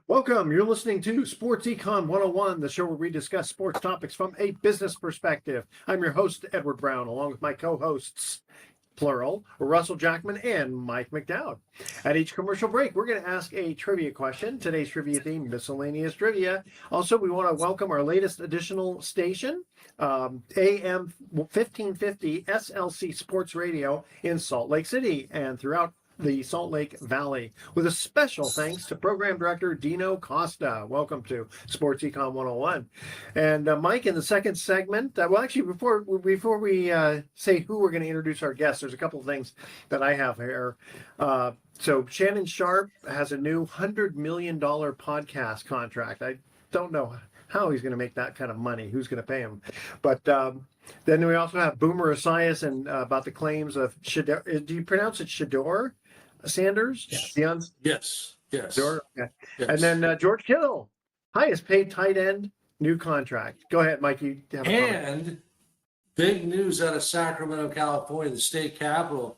Welcome. You're listening to Sports Econ 101, the show where we discuss sports topics from a business perspective. I'm your host, Edward Brown, along with my co-hosts, plural, Russell Jackman and Mike McDowd. At each commercial break, we're going to ask a trivia question. Today's trivia theme, miscellaneous trivia. Also, we want to welcome our latest additional station, AM 1550 SLC Sports Radio in Salt Lake City and throughout the Salt Lake Valley, with a special thanks to Program Director Dino Costa. Welcome to Sports Econ 101. And Mike, in the second segment, before we say who we're going to introduce our guests, there's a couple of things that I have here. So Shannon Sharp has a new $100 million podcast contract. I don't know how he's going to make that kind of money. Who's going to pay him? But then we also have Boomer Esiason and about the claims of Shador. Do you pronounce it Shador Sanders? Yes. Shador? Okay. Yes. And then George Kittle, highest paid tight end, new contract. Go ahead, Mike. You have a comment. And big news out of Sacramento, California, the state capital.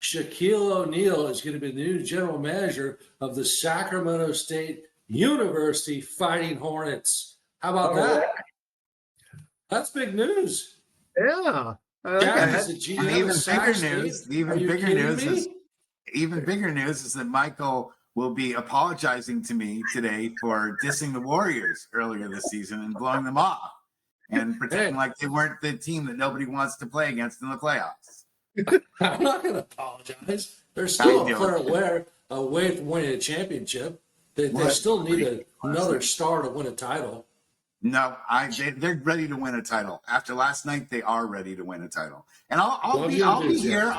Shaquille O'Neal is going to be the new general manager of the Sacramento State University Fighting Hornets. How about that? That's big news. Yeah. Even bigger news is that Michael will be apologizing to me today for dissing the Warriors earlier this season and blowing them off and pretending like they weren't the team that nobody wants to play against in the playoffs. I'm not going to apologize. They're still a player away from winning a championship. They still need another star to win a title. No, they're ready to win a title. After last night, they are ready to win a title. And I'll be here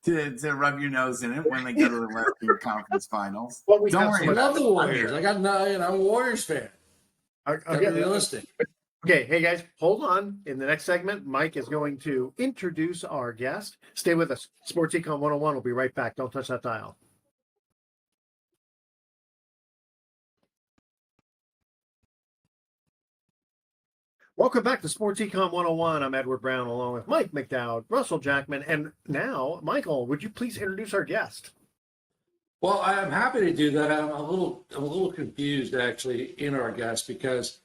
to rub your nose in it when they go to the Western Conference Finals. Well, don't worry. I love the Warriors. I'm a Warriors fan. I'm realistic. Okay, hey guys, hold on. In the next segment, Mike is going to introduce our guest. Stay with us. Sports Econ 101 will be right back. Don't touch that dial. Welcome back to Sports Econ 101. I'm Edward Brown along with Mike McDowd, Russell Jackman, and now, Michael, would you please introduce our guest? Well, I'm happy to do that. I'm a little confused actually in our guest because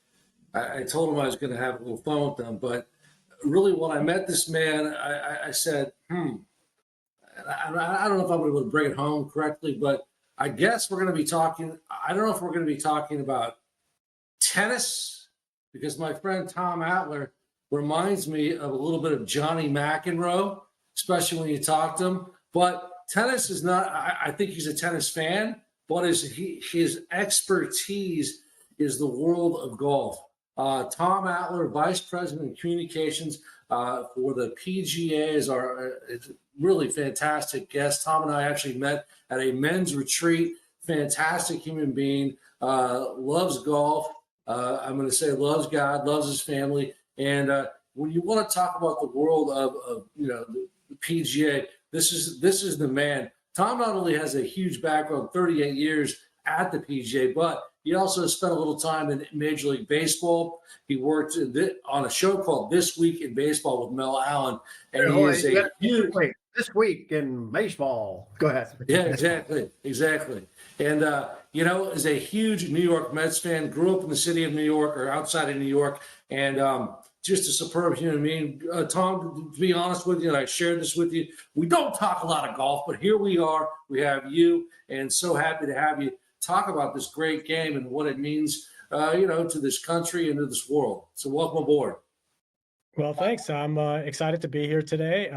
I told him I was going to have a little fun with them, but really when I met this man, I said, I don't know if I'm able to bring it home correctly, but I guess we're going to be talking. I don't know if we're going to be talking about tennis, because my friend Tom Atler reminds me of a little bit of Johnny McEnroe, especially when you talk to him. But tennis is not, I think he's a tennis fan, but his expertise is the world of golf. Tom Atler, Vice President of Communications for the PGA, is our really fantastic guest. Tom and I actually met at a men's retreat. Fantastic human being, loves golf. I'm going to say loves God, loves his family. And when you want to talk about the world of the PGA, this is the man. Tom not only has a huge background, 38 years at the PGA, but he also spent a little time in Major League Baseball. He worked on a show called This Week in Baseball with Mel Allen. And he is a huge... This Week in Baseball. Go ahead. Yeah, exactly. And, is a huge New York Mets fan, grew up in the city of New York or outside of New York, and just a superb human being. Tom, to be honest with you, and I shared this with you, we don't talk a lot of golf, but here we are. We have you, and so happy to have you talk about this great game and what it means, to this country and to this world. So welcome aboard. Well, thanks. I'm excited to be here today.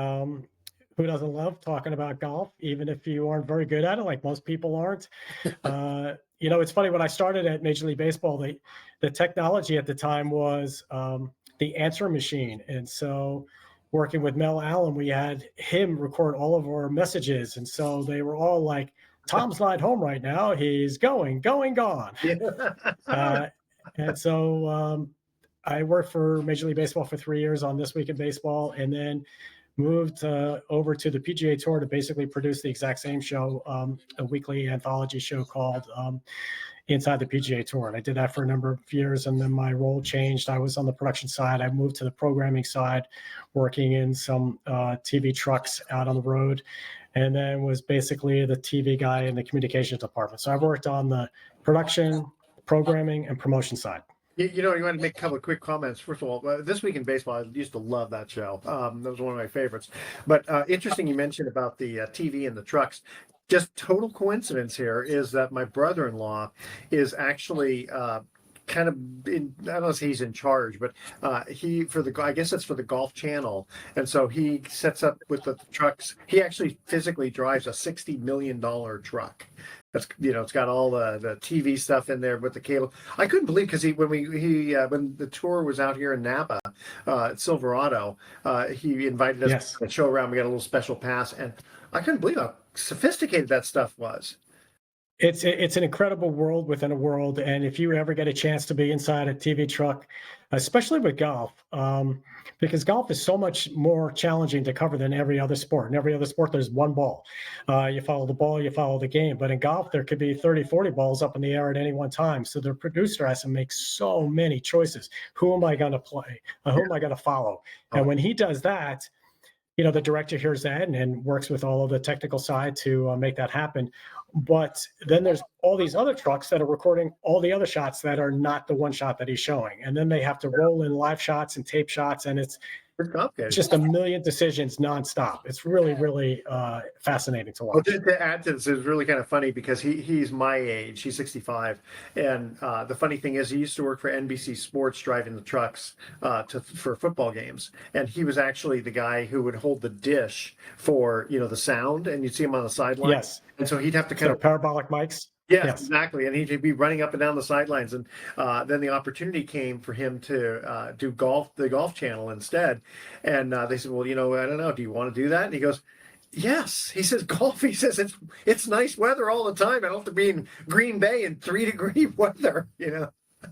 Who doesn't love talking about golf, even if you aren't very good at it, like most people aren't? It's funny, when I started at Major League Baseball, the technology at the time was the answer machine. And so working with Mel Allen, we had him record all of our messages. And so they were all like, Tom's not home right now. He's gone. And so I worked for Major League Baseball for 3 years on This Week in Baseball. And then moved over to the PGA Tour to basically produce the exact same show, a weekly anthology show called Inside the PGA Tour. And I did that for a number of years, and then my role changed. I was on the production side. I moved to the programming side, working in some TV trucks out on the road, and then was basically the TV guy in the communications department. So I've worked on the production, programming, and promotion side. You want to make a couple of quick comments. First of all, This Week in Baseball, I used to love that show. That was one of my favorites. But interesting you mentioned about the TV and the trucks. Just total coincidence here is that my brother-in-law is actually kind of I don't know if he's in charge, but I guess it's for the Golf Channel, and so he sets up with the trucks. He actually physically drives a $60 million truck. That's it's got all the TV stuff in there with the cable. I couldn't believe because when the tour was out here in Napa, Silverado, he invited us Yes. to show around. We got a little special pass, and I couldn't believe how sophisticated that stuff was. It's an incredible world within a world, and if you ever get a chance to be inside a TV truck, especially with golf, because golf is so much more challenging to cover than every other sport. In every other sport, there's one ball. You follow the ball, you follow the game. But in golf, there could be 30, 40 balls up in the air at any one time. So the producer has to make so many choices. Who am I going to play? Who am I going to follow? And when he does that, the director hears that and works with all of the technical side to make that happen. But then there's all these other trucks that are recording all the other shots that are not the one shot that he's showing. And then they have to roll in live shots and tape shots. And it's just a million decisions nonstop. It's really, really fascinating to watch. Well, to add to this, it's really kind of funny because he's my age. He's 65, and the funny thing is, he used to work for NBC Sports, driving the trucks for football games, and he was actually the guy who would hold the dish for the sound, and you'd see him on the sideline. Yes, and so he'd have to kind of parabolic mics. Yes, exactly. And he'd be running up and down the sidelines. And then the opportunity came for him to do the Golf Channel instead. And they said, well, I don't know. Do you want to do that? And he goes, yes. He says, golf. He says, it's nice weather all the time. I don't have to be in Green Bay in 3-degree weather,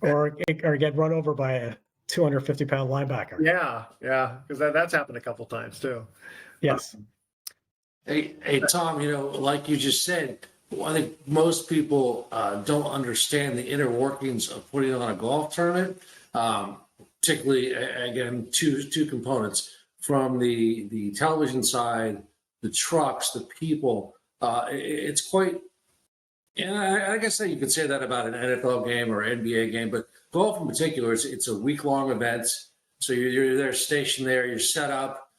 Or get run over by a 250-pound linebacker. Yeah. Because that's happened a couple times too. Yes. Hey, Tom, like you just said, I think most people don't understand the inner workings of putting on a golf tournament, particularly, again, two components. From the television side, the trucks, the people, it's quite, and I guess you could say that about an NFL game or NBA game, but golf in particular, it's a week-long event. So you're there stationed there, you're set up.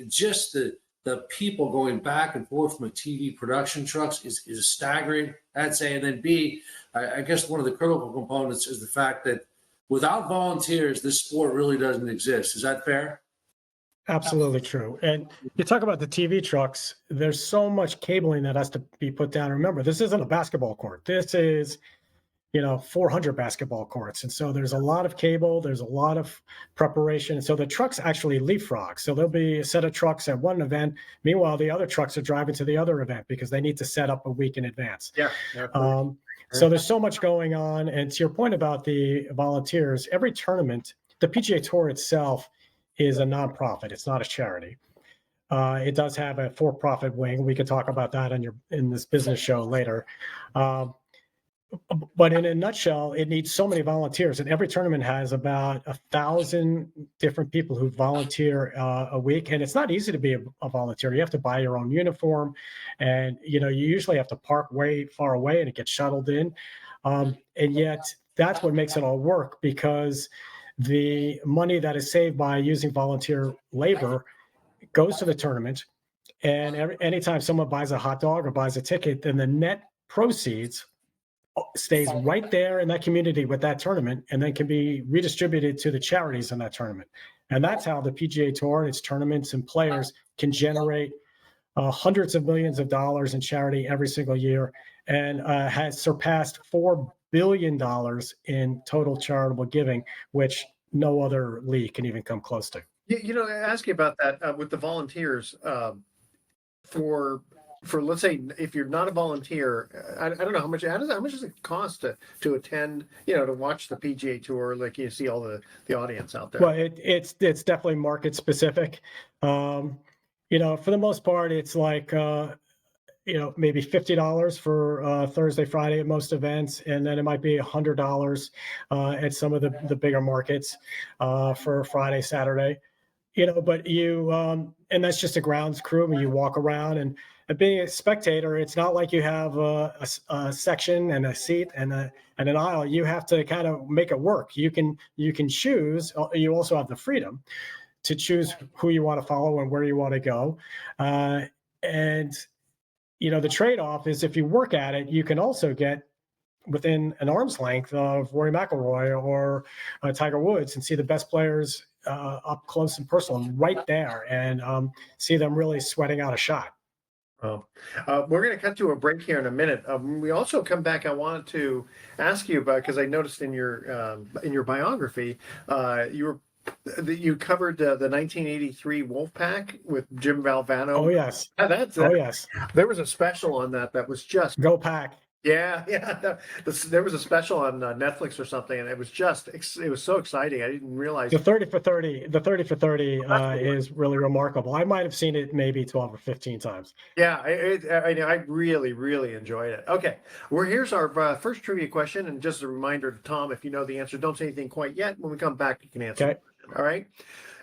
Just the people going back and forth from a TV production trucks is staggering, I'd say. And then B, I guess one of the critical components is the fact that without volunteers, this sport really doesn't exist. Is that fair? Absolutely true. And you talk about the TV trucks, there's so much cabling that has to be put down. Remember, this isn't a basketball court. This is 400 basketball courts. And so there's a lot of cable, there's a lot of preparation. And so the trucks actually leapfrog. So there'll be a set of trucks at one event. Meanwhile, the other trucks are driving to the other event because they need to set up a week in advance. Yeah. So there's so much going on. And to your point about the volunteers, every tournament, the PGA Tour itself is a nonprofit. It's not a charity. It does have a for-profit wing. We could talk about that in this business show later. But in a nutshell, it needs so many volunteers, and every tournament has about 1,000 different people who volunteer a week. And it's not easy to be a volunteer. You have to buy your own uniform, and you usually have to park way far away, and it gets shuttled in. And yet, that's what makes it all work, because the money that is saved by using volunteer labor goes to the tournament. And anytime someone buys a hot dog or buys a ticket, then the net proceeds stays right there in that community with that tournament, and then can be redistributed to the charities in that tournament. And that's how the PGA Tour and its tournaments and players can generate hundreds of millions of dollars in charity every single year, and has surpassed $4 billion in total charitable giving, which no other league can even come close to. I ask you about that with the volunteers for for, let's say, if you're not a volunteer, I don't know how much does it cost to attend, to watch the PGA Tour, like you see all the audience out there? Well, it's definitely market specific. For the most part, it's like maybe $50 for Thursday, Friday at most events, and then it might be $100 at some of the bigger markets for Friday, Saturday. But and that's just a grounds crew. When you walk around and being a spectator, it's not like you have a section and a seat and an aisle. You have to kind of make it work. You can choose. You also have the freedom to choose who you want to follow and where you want to go. And the trade-off is if you work at it, you can also get within an arm's length of Rory McIlroy or Tiger Woods and see the best players up close and personal right there and see them really sweating out a shot. Well, we're going to cut to a break here in a minute. When we also come back, I wanted to ask you about, because I noticed in your biography, you covered the 1983 Wolfpack with Jim Valvano. Oh yes. Yes. There was a special on that was just Go Pack. Yeah. There was a special on Netflix or something, and it was so exciting. I didn't realize The 30 for 30. The 30 for 30 is really remarkable. I might have seen it maybe 12 or 15 times. Yeah, I really, really enjoyed it. Okay, here's our first trivia question, and just a reminder to Tom, if you know the answer, don't say anything quite yet. When we come back, you can answer. Okay. All right.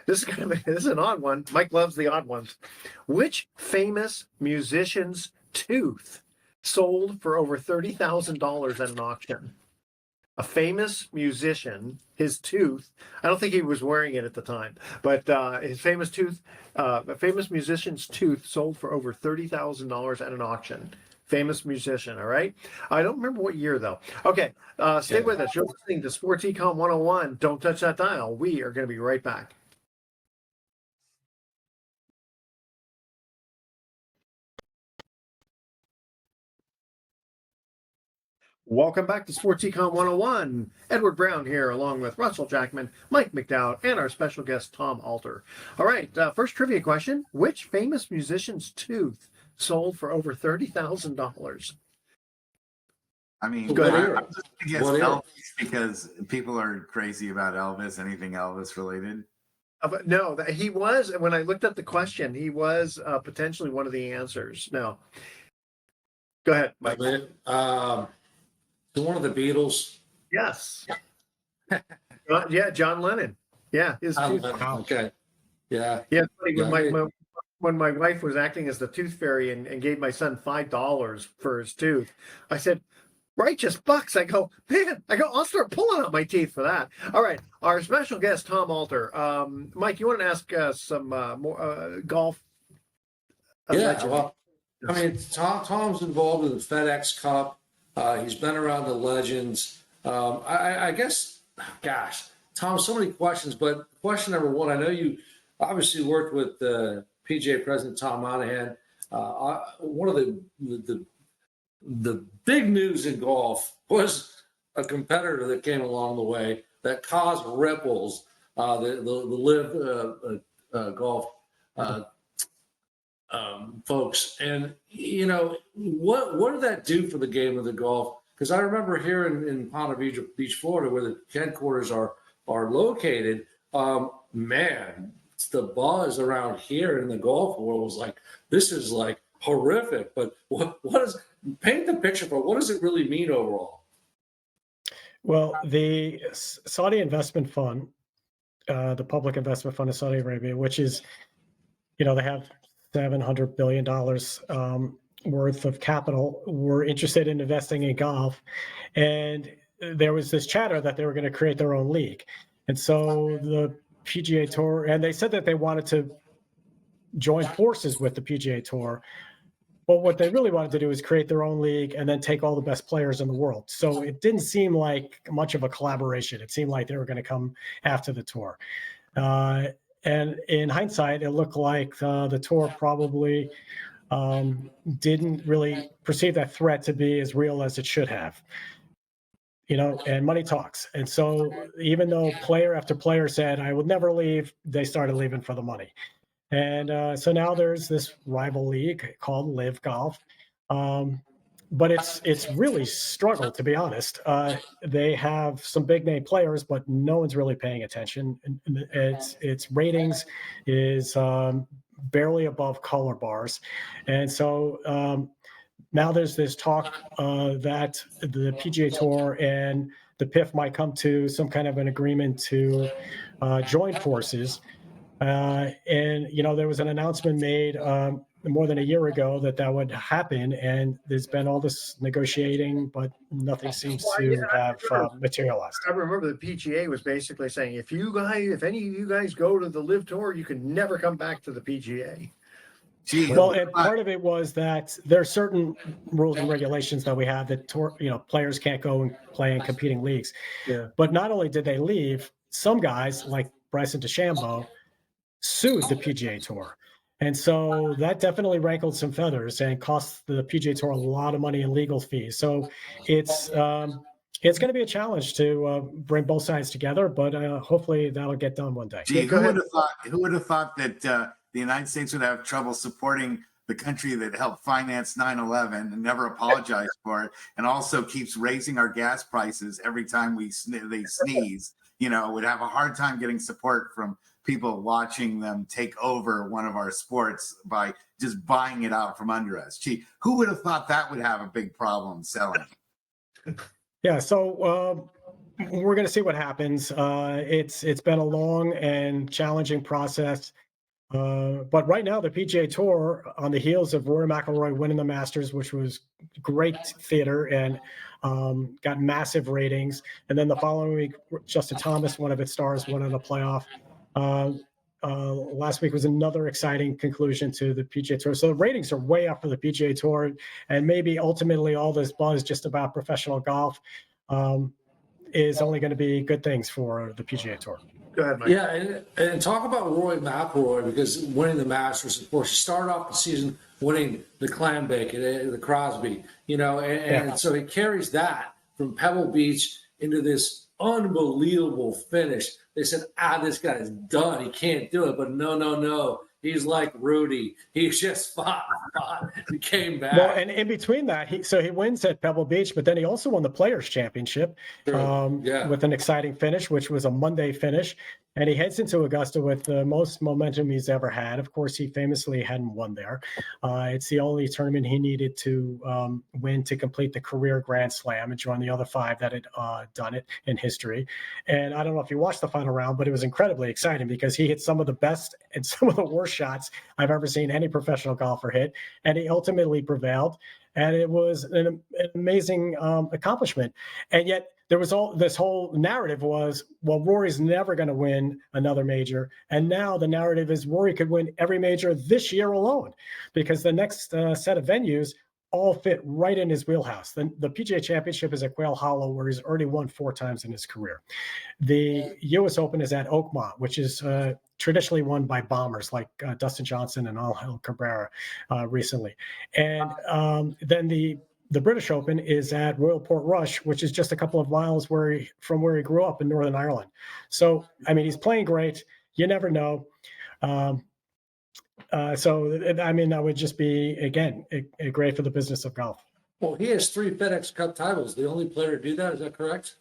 This is an odd one. Mike loves the odd ones. Which famous musician's tooth sold for over $30,000 at an auction? A famous musician, his tooth, I don't think he was wearing it at the time, but his famous tooth, a famous musician's tooth sold for over $30,000 at an auction. Famous musician, all right? I don't remember what year, though. Okay, stay with us. You're listening to Sports Econ 101. Don't touch that dial. We are going to be right back. Welcome back to Sports Econ 101. Edward Brown here, along with Russell Jackman, Mike McDowd, and our special guest, Tom Alter. All right, first trivia question. Which famous musician's tooth sold for over $30,000? I mean, What I'm era? just going to guess What era? Elvis because people are crazy about Elvis, anything Elvis related. But no, he was, when I looked up the question, he was potentially one of the answers. No. Go ahead, Mike. One of the Beatles. Yes. Yeah, John Lennon. Yeah, his tooth. Okay. Yeah. Yeah, it's funny, Yeah. when my wife was acting as the tooth fairy and gave my son $5 for his tooth, I said, righteous bucks. I go, I'll start pulling out my teeth for that. All right, our special guest, Tom Alter. Mike, you want to ask some more golf? Yeah. Well, I mean, Tom's involved in the FedEx Cup. He's been around the legends. I guess, gosh, Tom, so many questions, but question number one, I know you obviously worked with PGA President Tom Monahan. One of the big news in golf was a competitor that came along the way that caused ripples, the live golf folks. And, what did that do for the game of the golf? Because I remember here in Ponte Vedra Beach, Florida, where the headquarters are located, man, the buzz around here in the golf world was like, this is like horrific. But paint the picture for what does it really mean overall? Well, the Saudi investment fund, the public investment fund of Saudi Arabia, which is, they have $700 billion worth of capital, were interested in investing in golf. And there was this chatter that they were going to create their own league. And so the PGA Tour, and they said that they wanted to join forces with the PGA Tour. But what they really wanted to do is create their own league and then take all the best players in the world. So it didn't seem like much of a collaboration. It seemed like they were going to come after the tour. And in hindsight, it looked like the tour probably didn't really perceive that threat to be as real as it should have. And money talks. And so even though player after player said, I would never leave, they started leaving for the money. And so now there's this rival league called Live Golf. But it's really struggled, to be honest. They have some big name players, but no one's really paying attention. And its ratings is barely above color bars, and so now there's this talk that the PGA Tour and the PIF might come to some kind of an agreement to join forces. And there was an announcement made more than a year ago that would happen, and there's been all this negotiating, but nothing seems to have materialized. I remember the PGA was basically saying, if any of you guys go to the Live Tour, you can never come back to the PGA. Well, and part of it was that there are certain rules and regulations that we have that players can't go and play in competing leagues. Yeah. But not only did they leave, some guys like Bryson DeChambeau sued the PGA Tour. And so that definitely rankled some feathers and cost the PGA Tour a lot of money in legal fees. So it's going to be a challenge to bring both sides together, but hopefully that'll get done one day. Gee, who would have thought that the United States would have trouble supporting the country that helped finance 9/11 and never apologized for it, and also keeps raising our gas prices every time they sneeze? Would have a hard time getting support from people watching them take over one of our sports by just buying it out from under us. Gee, who would have thought that would have a big problem selling? Yeah, so we're going to see what happens. It's been a long and challenging process. But right now, the PGA Tour, on the heels of Rory McIlroy winning the Masters, which was great theater and got massive ratings, and then the following week, Justin Thomas, one of its stars, won in a playoff. Last week was another exciting conclusion to the PGA Tour. So the ratings are way up for the PGA Tour, and maybe ultimately all this buzz just about professional golf is only going to be good things for the PGA Tour. Go ahead, Mike. Yeah, and talk about Rory McIlroy, because winning the Masters, of course, he started off the season winning the Clambake and the Crosby, so he carries that from Pebble Beach into this unbelievable finish. They said, this guy's done. He can't do it. But no. He's like Rudy. He just fought and came back. Well, and in between that, he wins at Pebble Beach, but then he also won the Players' Championship with an exciting finish, which was a Monday finish. And he heads into Augusta with the most momentum he's ever had. Of course, he famously hadn't won there. It's the only tournament he needed to win to complete the career Grand Slam and join the other 5 that had done it in history. And I don't know if you watched the final round, but it was incredibly exciting because he hit some of the best and some of the worst shots I've ever seen any professional golfer hit. And he ultimately prevailed. And it was an amazing accomplishment. And yet, there was this whole narrative was, well, Rory's never going to win another major. And now the narrative is Rory could win every major this year alone, because the next set of venues all fit right in his wheelhouse. The PGA Championship is at Quail Hollow, where he's already won 4 times in his career. The U.S. Open is at Oakmont, which is traditionally won by bombers like Dustin Johnson and Angel Cabrera recently. And then the British Open is at Royal Portrush, which is just a couple of miles from where he grew up in Northern Ireland. So, he's playing great. You never know. That would just be, again, great for the business of golf. Well, he has 3 FedEx Cup titles. The only player to do that, is that correct?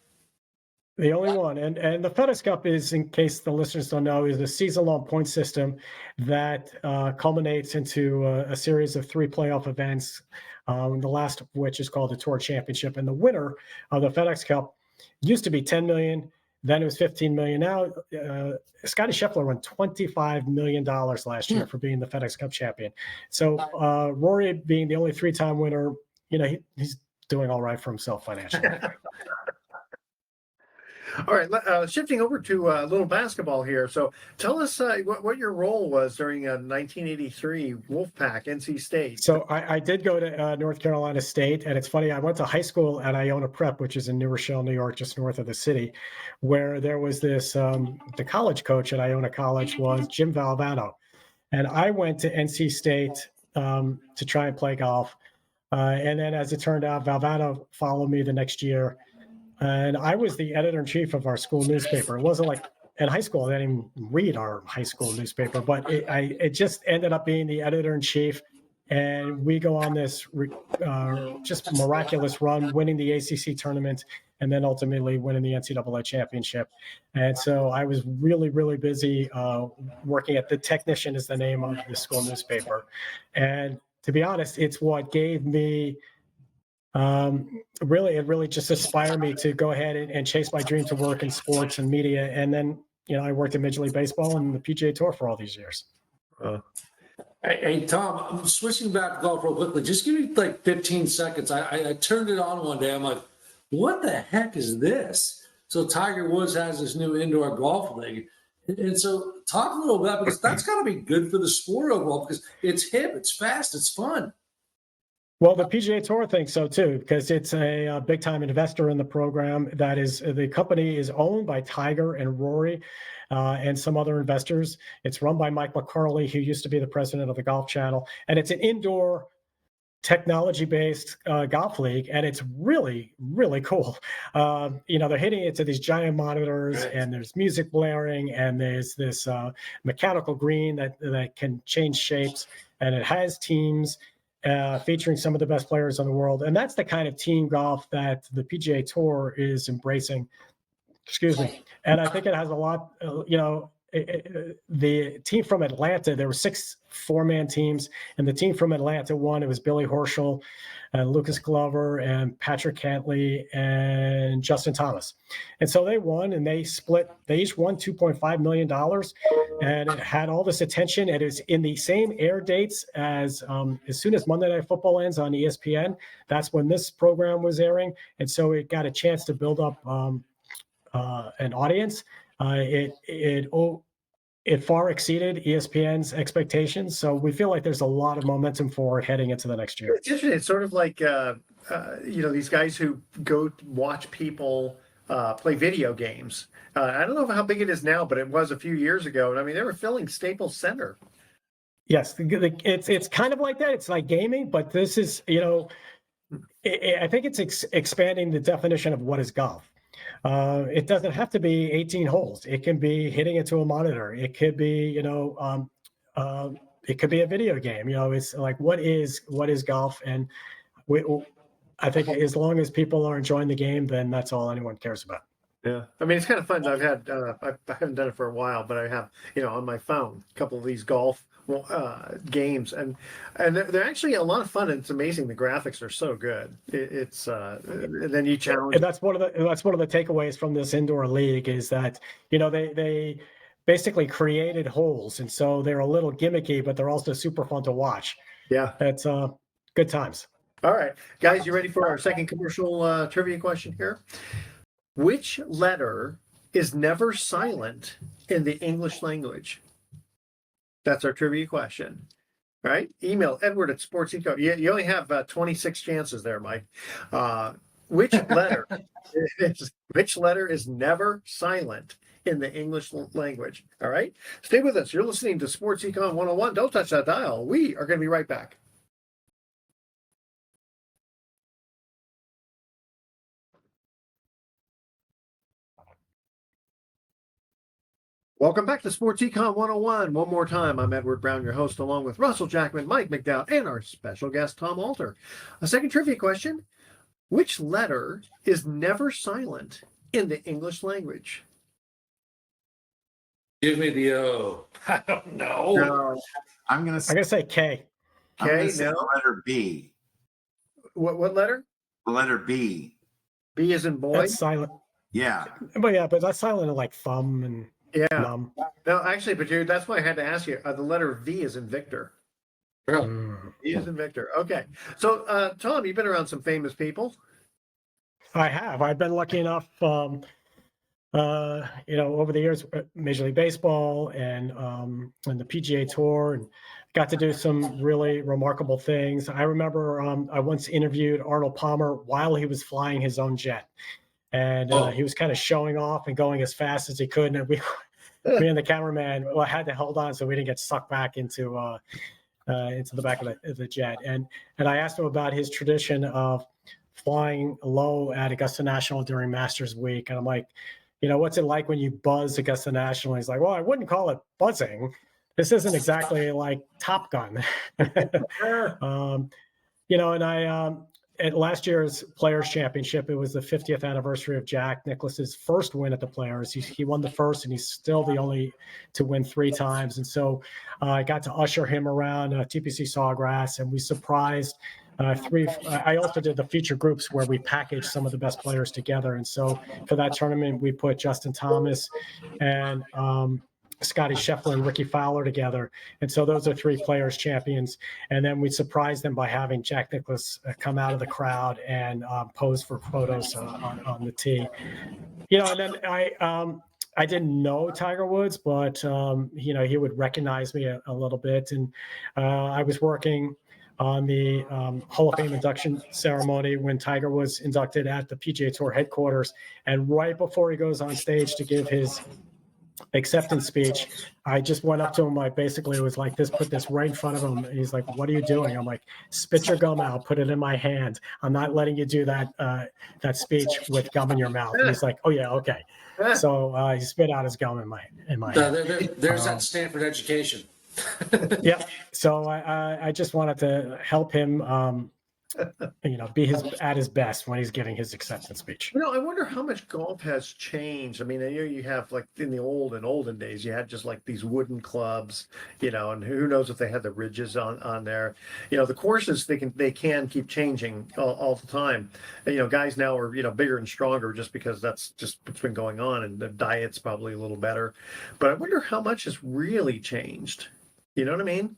The only one. And the FedEx Cup is, in case the listeners don't know, is a season-long point system that culminates into a series of 3 playoff events, the last of which is called the Tour Championship. And the winner of the FedEx Cup used to be $10 million. Then it was $15 million. Now, Scottie Scheffler won $25 million last year for being the FedEx Cup champion. So Rory, being the only 3-time winner, he's doing all right for himself financially. All right, shifting over to a little basketball here. So tell us what your role was during 1983 Wolfpack, NC State. So I did go to North Carolina State, and it's funny, I went to high school at Iona Prep, which is in New Rochelle, New York, just north of the city, where there was this, the college coach at Iona College was Jim Valvano. And I went to NC State to try and play golf. And then as it turned out, Valvano followed me the next year. And I was the editor-in-chief of our school newspaper. It wasn't like in high school, I didn't even read our high school newspaper, but it just ended up being the editor in chief. And we go on this just miraculous run, winning the ACC tournament, and then ultimately winning the NCAA championship. And so I was really, really busy working at The Technician is the name of the school newspaper. And to be honest, it's what gave me it really just inspired me to go ahead and chase my dream to work in sports and media. And then, I worked in Major League Baseball and the PGA Tour for all these years. Hey, Tom, I'm switching back to golf real quickly. Just give me like 15 seconds. I turned it on one day. I'm like, what the heck is this? So Tiger Woods has this new indoor golf league. And so talk a little bit, because that's got to be good for the sport overall, because it's hip, it's fast, it's fun. Well, the PGA Tour thinks so too, because it's a big time investor in the program. The company is owned by Tiger and Rory and some other investors. It's run by Mike McCarley, who used to be the president of the Golf Channel. And it's an indoor technology-based golf league, and it's really, really cool. They're hitting it to these giant monitors, Right. and there's music blaring, and there's this mechanical green that can change shapes, and it has teams featuring some of the best players in the world. And that's the kind of team golf that the PGA Tour is embracing. Excuse me. And I think it has a lot, the team from Atlanta, there were 6 4-man teams, and the team from Atlanta won. It was Billy Horschel and Lucas Glover and Patrick Cantley and Justin Thomas. And so they won, and they each won $2.5 million, and it had all this attention. It is in the same air dates as soon as Monday Night Football ends on ESPN, that's when this program was airing. And so it got a chance to build up an audience. It far exceeded ESPN's expectations. So we feel like there's a lot of momentum for it heading into the next year. It's interesting. It's sort of like, these guys who go watch people play video games. I don't know how big it is now, but it was a few years ago. And I mean, they were filling Staples Center. Yes, it's kind of like that. It's like gaming, but this is, I think it's expanding the definition of what is golf. It doesn't have to be 18 holes. It can be hitting it to a monitor. It could be, it could be a video game. It's like, what is golf? And I think as long as people are enjoying the game, then that's all anyone cares about. Yeah, I mean, it's kind of fun. I've had I haven't done it for a while, but I have on my phone a couple of these golf games, and they're actually a lot of fun. And it's amazing, the graphics are so good. And then you challenge. And that's one of the takeaways from this indoor league is that they basically created holes, and so they're a little gimmicky, but they're also super fun to watch. Yeah, it's good times. All right, guys, you ready for our second commercial trivia question here? Which letter is never silent in the English language? That's our trivia question. All right. Email Edward at SportsEco. You only have 26 chances there, Mike. Which letter is never silent in the English language? All right. Stay with us. You're listening to Sports Econ 101. Don't touch that dial. We are going to be right back. Welcome back to Sports Econ 101. One more time, I'm Edward Brown, your host, along with Russell Jackman, Mike McDowell, and our special guest, Tom Alter. A second trivia question. Which letter is never silent in the English language? Give me the O. I don't know. No. I'm gonna say K. K, say the letter B. What letter? The letter B. B as in boy? That's silent. Yeah. But that's silent in like thumb and num. No, actually, but that's why I had to ask you. The letter V is in Victor. V is in Victor. Okay. So, Tom, you've been around some famous people. I have. I've been lucky enough, over the years, Major League Baseball and the PGA Tour, and got to do some really remarkable things. I remember I once interviewed Arnold Palmer while he was flying his own jet. And he was kind of showing off and going as fast as he could. And me and the cameraman had to hold on so we didn't get sucked back into the back of the jet. And I asked him about his tradition of flying low at Augusta National during Masters Week. And I'm like, what's it like when you buzz against the National? He's like, well, I wouldn't call it buzzing. This isn't exactly like Top Gun. um, and at last year's Players Championship, it was the 50th anniversary of Jack Nicklaus's first win at the Players. He won the first, and he's still the only to win 3 times. And so I got to usher him around TPC Sawgrass, and we surprised I also did the feature groups where we packaged some of the best players together. And so for that tournament, we put Justin Thomas and Scotty Scheffler and Ricky Fowler together. And so those are 3 Players champions. And then we surprised them by having Jack Nicklaus come out of the crowd and pose for photos on the tee. And then I didn't know Tiger Woods, but he would recognize me a little bit. And I was working on the Hall of Fame induction ceremony when Tiger was inducted at the PGA Tour headquarters. And right before he goes on stage to give his acceptance speech, I just went up to him. I basically was like this, put this right in front of him. He's like, what are you doing? I'm like, spit your gum out, put it in my hand. I'm not letting you do that speech with gum in your mouth. And he's like, oh yeah, okay. So he spit out his gum in my hand. There's that Stanford education. Yeah. So I just wanted to help him be at his best when he's giving his acceptance speech. I wonder how much golf has changed. I mean, you have like in the olden days, you had just like these wooden clubs, and who knows if they had the ridges on there. The courses they can keep changing all the time. Guys now are bigger and stronger just because that's just what's been going on, and the diet's probably a little better. But I wonder how much has really changed. You know what I mean?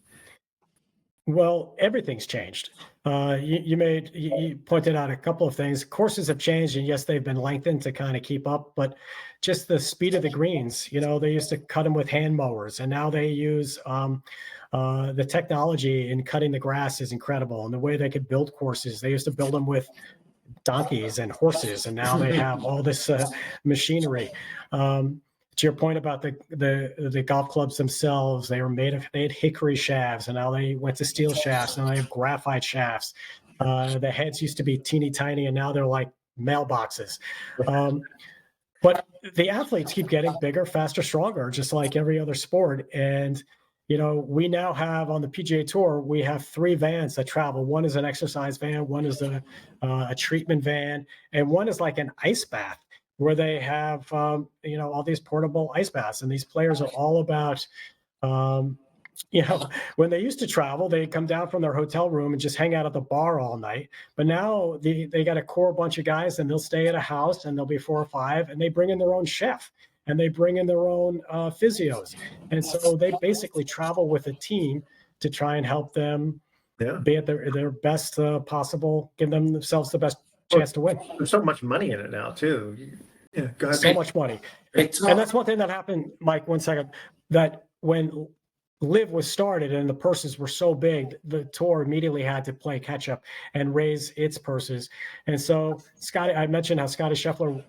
Well, everything's changed. You pointed out a couple of things. Courses have changed, and yes, they've been lengthened to kind of keep up, but just the speed of the greens, they used to cut them with hand mowers, and now they use the technology in cutting the grass is incredible. And the way they could build courses, they used to build them with donkeys and horses, and now they have all this machinery. To your point about the golf clubs themselves, they had hickory shafts, and now they went to steel shafts, and they have graphite shafts. The heads used to be teeny tiny, and now they're like mailboxes. But the athletes keep getting bigger, faster, stronger, just like every other sport. And we now have on the PGA Tour, we have 3 vans that travel. One is an exercise van, one is a treatment van, and one is like an ice bath, where they have, all these portable ice baths. And these players are all about, when they used to travel, they'd come down from their hotel room and just hang out at the bar all night. But now they got a core bunch of guys, and they'll stay at a house, and there'll be 4 or 5, and they bring in their own chef, and they bring in their own physios. And so they basically travel with a team to try and help them be at their best possible, give themselves the best chance to win. There's so much money in it now too. Yeah, go ahead. So much money. And that's one thing that happened, Mike, 1 second, that when Live was started and the purses were so big, the tour immediately had to play catch up and raise its purses. And so I mentioned how Scotty Scheffler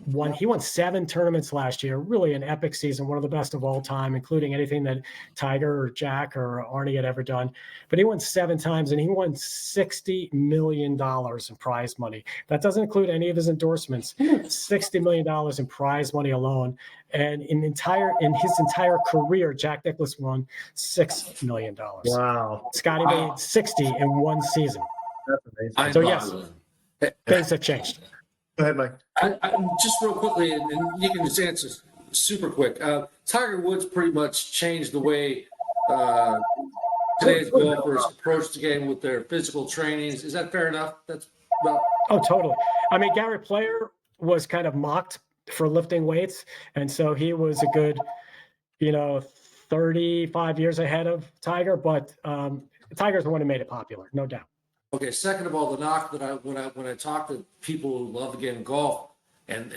won 7 tournaments last year, really an epic season, one of the best of all time, including anything that Tiger or Jack or Arnie had ever done. But he won 7 times, and he won $60 million in prize money. That doesn't include any of his endorsements. $60 million in prize money alone. And in his entire career, Jack Nicklaus won $6 million. Wow. Scotty made 60 in 1 season. That's amazing. So yes, things have changed. Go ahead, Mike. I just real quickly, and you can just answer super quick. Tiger Woods pretty much changed the way today's golfers approach the game with their physical trainings. Is that fair enough? That's about. Oh, totally. I mean, Gary Player was kind of mocked for lifting weights, and so he was a good, 35 years ahead of Tiger. But Tiger's the one who made it popular, no doubt. Okay. Second of all, the knock that when I talk to people who love the game of golf, and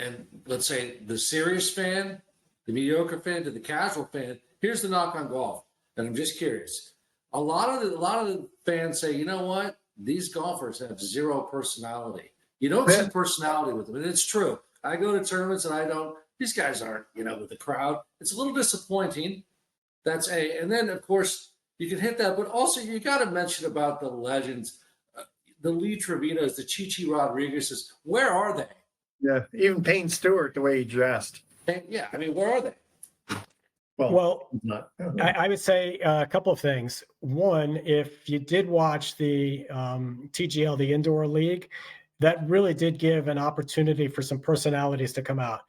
let's say the serious fan, the mediocre fan, to the casual fan, here's the knock on golf. And I'm just curious. A lot of the fans say, you know what? These golfers have 0 personality. You don't see personality with them, and it's true. I go to tournaments and I don't. These guys aren't, with the crowd. It's a little disappointing. That's and then of course you can hit that, but also you got to mention about the legends. The Lee Trevinos, the Chichi Rodriguez's, where are they? Yeah, even Payne Stewart, the way he dressed. And yeah, I mean, where are they? Well, not. I would say a couple of things. One, if you did watch the TGL, the indoor league, that really did give an opportunity for some personalities to come out.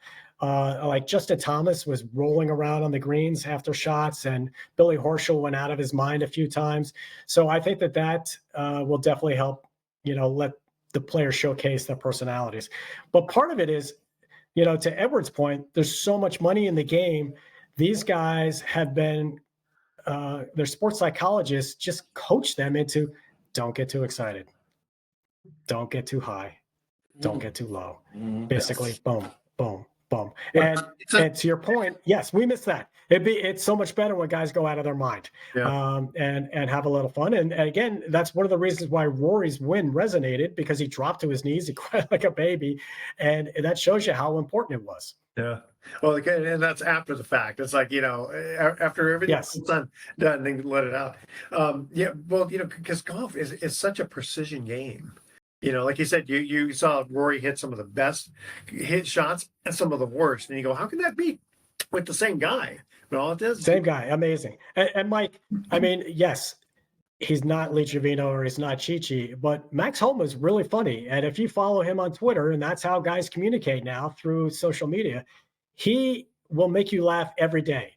Like Justin Thomas was rolling around on the greens after shots, and Billy Horschel went out of his mind a few times. So I think that will definitely help, let the players showcase their personalities. But part of it is, to Edward's point, there's so much money in the game. These guys have been, their sports psychologists just coach them into don't get too excited, don't get too high, don't get too low. Basically, boom, boom, boom. And to your point, yes, we miss that. It's so much better when guys go out of their mind, and have a little fun. And again, that's one of the reasons why Rory's win resonated, because he dropped to his knees, he cried like a baby, and that shows you how important it was. Yeah. Well, and that's after the fact. It's like, after everything's done, then let it out. Yeah. Well, because golf is such a precision game. Like you said, you saw Rory hit some of the best hit shots and some of the worst. And you go, how can that be with the same guy? But all it does. Same guy. Amazing. And Mike, I mean, yes, he's not Lee Trevino or he's not Chi-Chi, but Max Homa is really funny. And if you follow him on Twitter, and that's how guys communicate now through social media, he will make you laugh every day.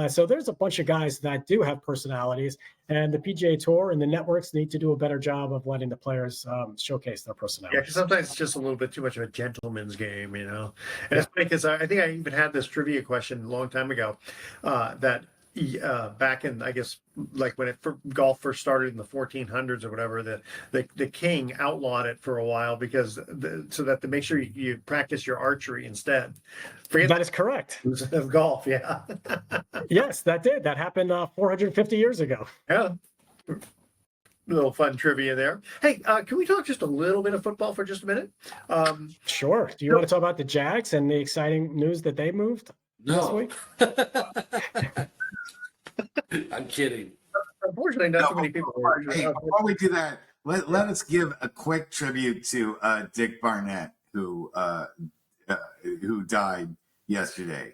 So there's a bunch of guys that do have personalities, and the PGA Tour and the networks need to do a better job of letting the players showcase their personalities. Yeah, because sometimes it's just a little bit too much of a gentleman's game, And it's funny because I think I even had this trivia question a long time ago, that back in, I guess, like when golf first started in the 1400s or whatever, the king outlawed it for a while because so that to make sure you practice your archery instead. That is correct. Of golf, yeah. Yes, that happened 450 years ago. Yeah. A little fun trivia there. Hey, can we talk just a little bit of football for just a minute? Sure. Do you want to talk about the Jags and the exciting news that they moved this week? I'm kidding. Unfortunately, not too many people. Before we do that, let us give a quick tribute to Dick Barnett, who died yesterday.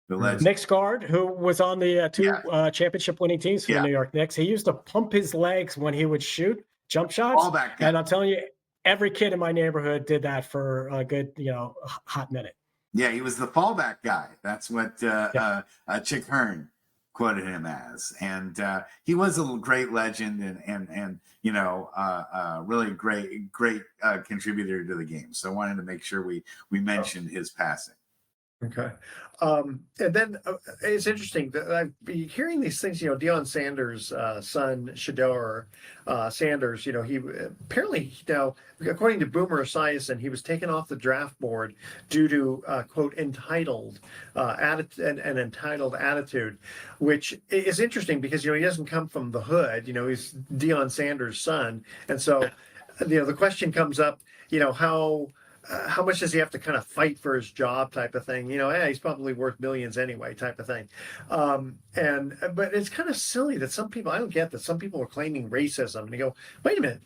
The legend. Nick Scard, who was on the two championship winning teams for the New York Knicks. He used to pump his legs when he would shoot jump shots. And I'm telling you, every kid in my neighborhood did that for a good, hot minute. Yeah, he was the fallback guy. That's what Chick Hearn quoted him as. And he was a great legend and really great contributor to the game. So I wanted to make sure we mentioned his passing. Okay. And then it's interesting that I've been hearing these things, Deion Sanders' son, Shador Sanders, he apparently, according to Boomer Esiason, he was taken off the draft board due to, quote, entitled an entitled attitude, which is interesting because, he doesn't come from the hood, he's Deion Sanders' son. And so, the question comes up, how much does he have to kind of fight for his job type of thing? He's probably worth millions anyway type of thing. But it's kind of silly that some people, I don't get that some people are claiming racism. And you go, wait a minute,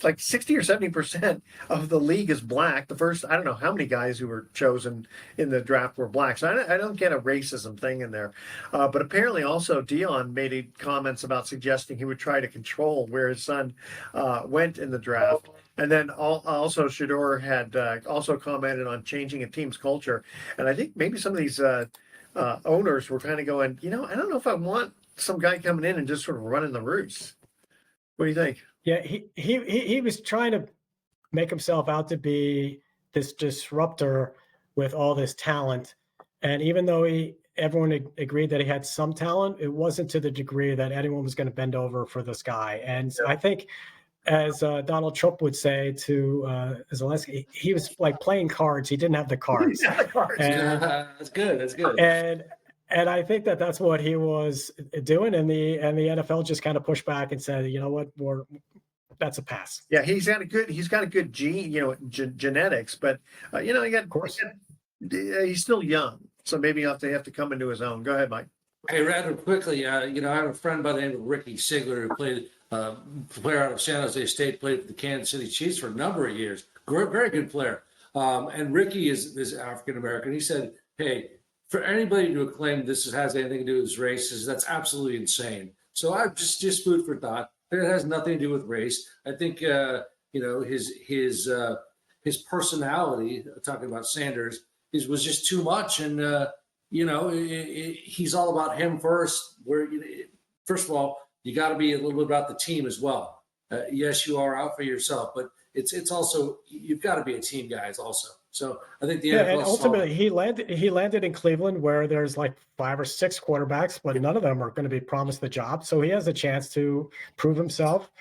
like 60 or 70% of the league is black. The first, I don't know how many guys who were chosen in the draft were black. So I don't get a racism thing in there. But apparently also Deion made comments about suggesting he would try to control where his son went in the draft. And then also Shador had also commented on changing a team's culture. And I think maybe some of these owners were kind of going, I don't know if I want some guy coming in and just sort of running the roost. What do you think? Yeah, he was trying to make himself out to be this disruptor with all this talent. And even though everyone agreed that he had some talent, it wasn't to the degree that anyone was going to bend over for this guy. And I think, as Donald Trump would say to Zelensky, he was like playing cards. He didn't have the cards. That's good. That's good. And I think that that's what he was doing. And the NFL just kind of pushed back and said, you know what, that's a pass. Yeah, he's got a good gene, genetics, but he's still young, so maybe they have to come into his own. Go ahead, Mike. Hey, rather quickly, I have a friend by the name of Ricky Sigler who played. Player out of San Jose State, played for the Kansas City Chiefs for a number of years. Very good player. And Ricky is African American. He said, "Hey, for anybody to claim this has anything to do with race, that's absolutely insane. So I just food for thought. It has nothing to do with race. I think his personality, talking about Sanders, was just too much, and he's all about him first. First of all, you got to be a little bit about the team as well. Yes, you are out for yourself, but it's also you've got to be a team guys also. So I think the Yeah, NFL and ultimately he landed in Cleveland where there's like 5 or 6 quarterbacks, but none of them are going to be promised the job. So he has a chance to prove himself.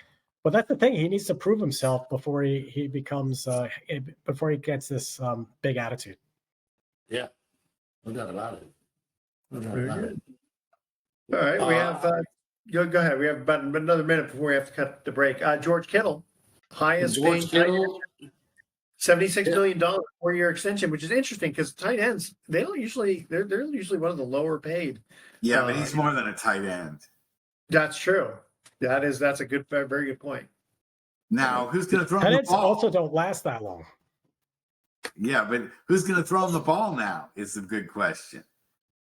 But that's the thing; he needs to prove himself before he becomes before he gets this big attitude. Yeah, no doubt about it. No doubt Very about good. it. All right, we have go ahead. We have about another minute before we have to cut the break. George Kittle, highest George paid Kittle. $76 million 4-year extension, which is interesting because tight ends they're usually one of the lower paid. Yeah, but he's more than a tight end. That's true. That's a good, very good point. Now, who's going to throw him Tight the ends ball? also don't last that long. Yeah, but who's going to throw him the ball now is a good question.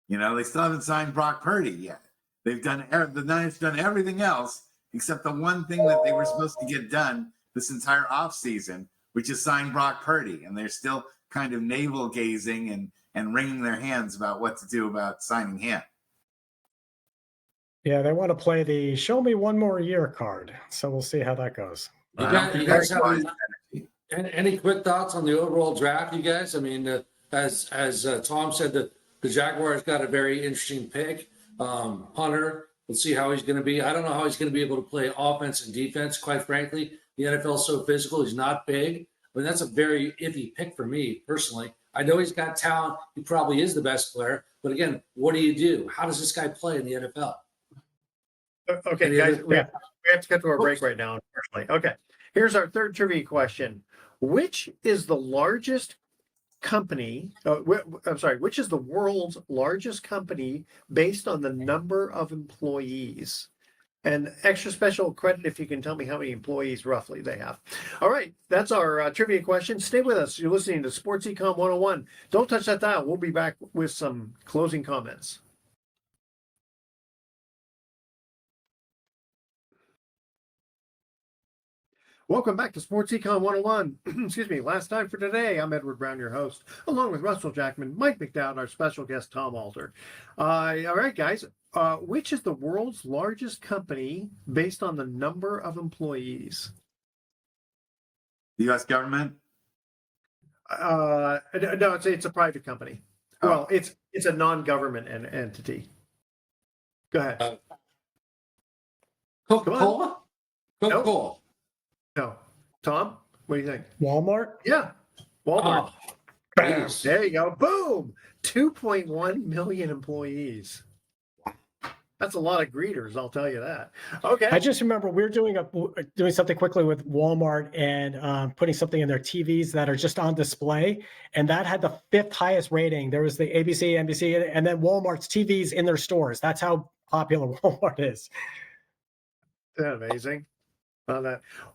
They still haven't signed Brock Purdy yet. The Niners done everything else except the one thing that they were supposed to get done this entire offseason, which is sign Brock Purdy. And they're still kind of navel gazing and wringing their hands about what to do about signing him. Yeah, they want to play the "show me one more year" card. So we'll see how that goes. You guys have any quick thoughts on the overall draft, you guys? I mean, as Tom said, the Jaguars got a very interesting pick. Hunter, let's see how he's going to be. I don't know how he's going to be able to play offense and defense, quite frankly. The NFL is so physical. He's not big. I mean, that's a very iffy pick for me personally. I know he's got talent. He probably is the best player. But again, what do you do? How does this guy play in the NFL? Okay, guys, we have to get to our break right now, unfortunately. Okay, here's our third trivia question. Which is the largest company? Which is the world's largest company based on the number of employees? And extra special credit if you can tell me how many employees roughly they have. All right, that's our trivia question. Stay with us. You're listening to Sports Econ 101. Don't touch that dial. We'll be back with some closing comments. Welcome back to Sports Econ 101. Excuse me, last time for today. I'm Edward Brown, your host, along with Russell Jackman, Mike McDowd, our special guest, Tom Alter. All right, guys, which is the world's largest company based on the number of employees? The U.S. government? No, it's a private company. Oh. Well, it's a non-government entity. Go ahead. Coca-Cola? Coca-Cola. No. Tom, what do you think? Walmart? Yeah, Walmart. Oh, Bam. yes. There you go. Boom. 2.1 million employees. That's a lot of greeters, I'll tell you that. Okay. I just remember we were doing something quickly with Walmart and putting something in their TVs that are just on display, and that had the 5th highest rating. There was the ABC, NBC, and then Walmart's TVs in their stores. That's how popular Walmart is. Isn't that amazing?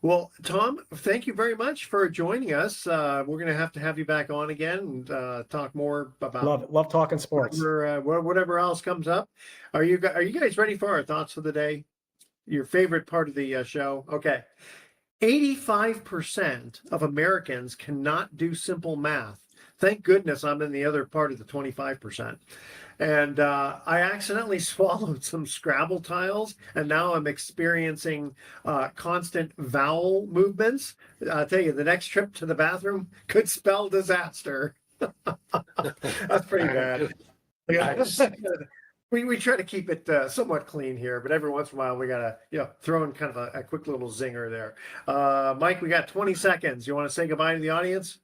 Well, Tom, thank you very much for joining us. We're going to have you back on again and talk more about love talking sports. Whatever else comes up. Are you guys ready for our thoughts for the day? Your favorite part of the show? Okay. 85% of Americans cannot do simple math. Thank goodness I'm in the other part of the 25%. And I accidentally swallowed some Scrabble tiles, and now I'm experiencing constant vowel movements. I'll tell you, the next trip to the bathroom could spell disaster. That's pretty bad. Nice. We try to keep it somewhat clean here, but every once in a while we gotta throw in kind of a quick little zinger there. Mike, we got 20 seconds. You want to say goodbye to the audience?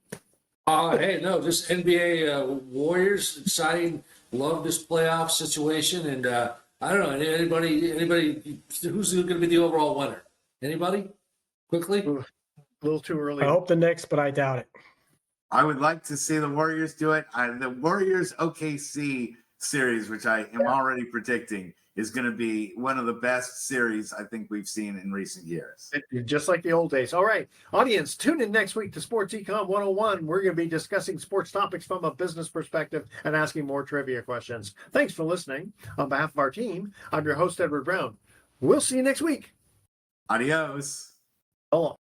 Hey, no, just NBA Warriors, exciting. Love this playoff situation, and I don't know anybody who's going to be the overall winner. Anybody? Quickly. A little too early. I hope the Knicks, but I doubt it. I would like to see the Warriors do it. The Warriors OKC series, which I am already predicting is going to be one of the best series I think we've seen in recent years. Just like the old days. All right, audience, tune in next week to Sports Econ 101. We're going to be discussing sports topics from a business perspective and asking more trivia questions. Thanks for listening. On behalf of our team, I'm your host, Edward Brown. We'll see you next week. Adios. So long.